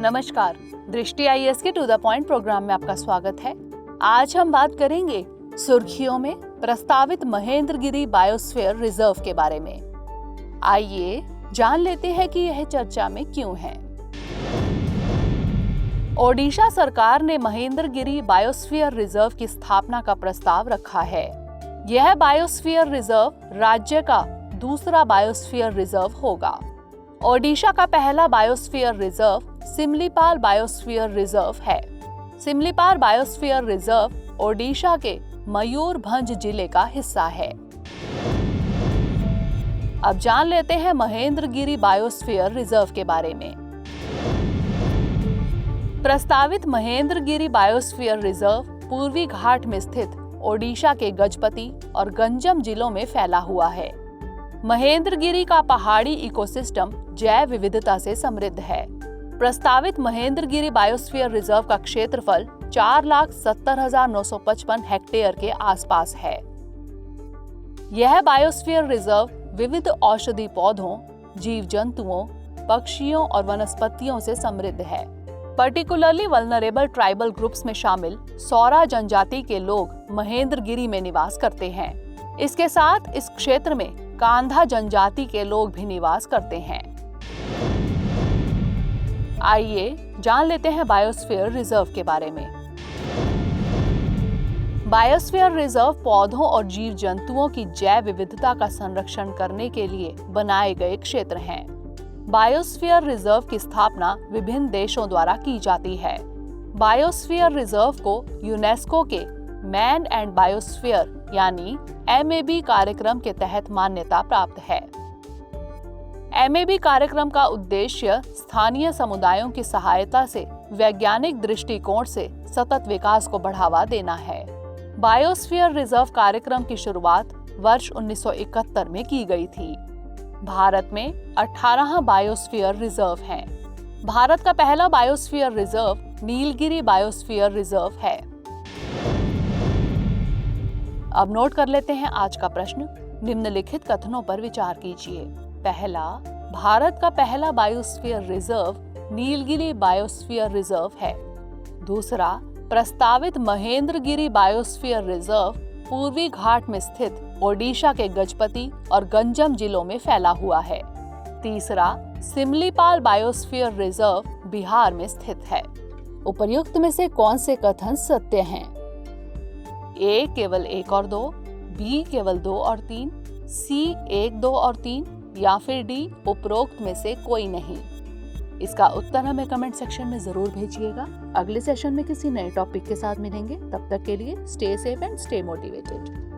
नमस्कार, दृष्टि आईएएस के टू द पॉइंट प्रोग्राम में आपका स्वागत है। आज हम बात करेंगे सुर्खियों में प्रस्तावित महेंद्रगिरी बायोस्फीयर रिजर्व के बारे में। आइए जान लेते हैं कि यह चर्चा में क्यों है। ओडिशा सरकार ने महेंद्रगिरी बायोस्फीयर रिजर्व की स्थापना का प्रस्ताव रखा है। यह बायोस्फीयर रिजर्व राज्य का दूसरा बायोस्फीयर रिजर्व होगा। ओडिशा का पहला biosphere reserve Similipal biosphere reserve है। सिमलीपाल बायोस्फीयर रिजर्व ओडिशा के मयूरभंज जिले का हिस्सा है। अब जान लेते हैं महेंद्रगिरी बायोस्फीयर रिजर्व के बारे में। प्रस्तावित महेंद्रगिरी बायोस्फीयर रिजर्व पूर्वी घाट में स्थित ओडिशा के गजपति और गंजम जिलों में फैला हुआ है। महेंद्रगिरी का पहाड़ी इकोसिस्टम जैव विविधता से समृद्ध है। प्रस्तावित महेंद्रगिरी बायोस्फीयर रिजर्व का क्षेत्रफल 4,70,955 हेक्टेयर के आसपास है। यह बायोस्फीयर रिजर्व विविध औषधि पौधों, जीव जंतुओं, पक्षियों और वनस्पतियों से समृद्ध है। पर्टिकुलरली वल्नरेबल ट्राइबल ग्रुप्स में शामिल सौरा जनजाति के लोग महेंद्रगिरी में निवास करते हैं। इसके साथ इस क्षेत्र में कांधा जनजाति के लोग भी निवास करते हैं। आइए जान लेते हैं बायोस्फीयर रिजर्व के बारे में। बायोस्फीयर रिजर्व पौधों और जीव जंतुओं की जैव विविधता का संरक्षण करने के लिए बनाए गए क्षेत्र हैं। बायोस्फीयर रिजर्व की स्थापना विभिन्न देशों द्वारा की जाती है। बायोस्फीयर रिजर्व को यूनेस्को के मैन एंड बायोस्फीयर यानी MAB कार्यक्रम के तहत मान्यता प्राप्त है। MAB कार्यक्रम का उद्देश्य स्थानीय समुदायों की सहायता से वैज्ञानिक दृष्टिकोण से सतत विकास को बढ़ावा देना है। बायोस्फीयर रिजर्व कार्यक्रम की शुरुआत वर्ष 1971 में की गई थी। भारत में 18 बायोस्फीयर रिजर्व हैं। भारत का पहला biosphere reserve Nilgiri biosphere reserve है। अब नोट कर लेते हैं आज का प्रश्न। निम्नलिखित कथनों पर विचार कीजिए। पहला, भारत का पहला biosphere reserve Nilgiri biosphere reserve है। दूसरा, प्रस्तावित महेंद्रगिरी बायोस्फीयर रिजर्व पूर्वी घाट में स्थित ओडिशा के गजपति और गंजम जिलों में फैला हुआ है। तीसरा, सिमलीपाल बायोस्फीयर रिजर्व बिहार में स्थित है। उपर्युक्त में से कौन से कथन सत्य हैं? A केवल 1 और 2, B केवल 2 और 3, C 1, 2 और 3 या फिर D उपरोक्त में से कोई नहीं। इसका उत्तर हमें कमेंट सेक्शन में जरूर भेजिएगा। अगले सेशन में किसी नए टॉपिक के साथ मिलेंगे। तब तक के लिए stay safe and stay motivated.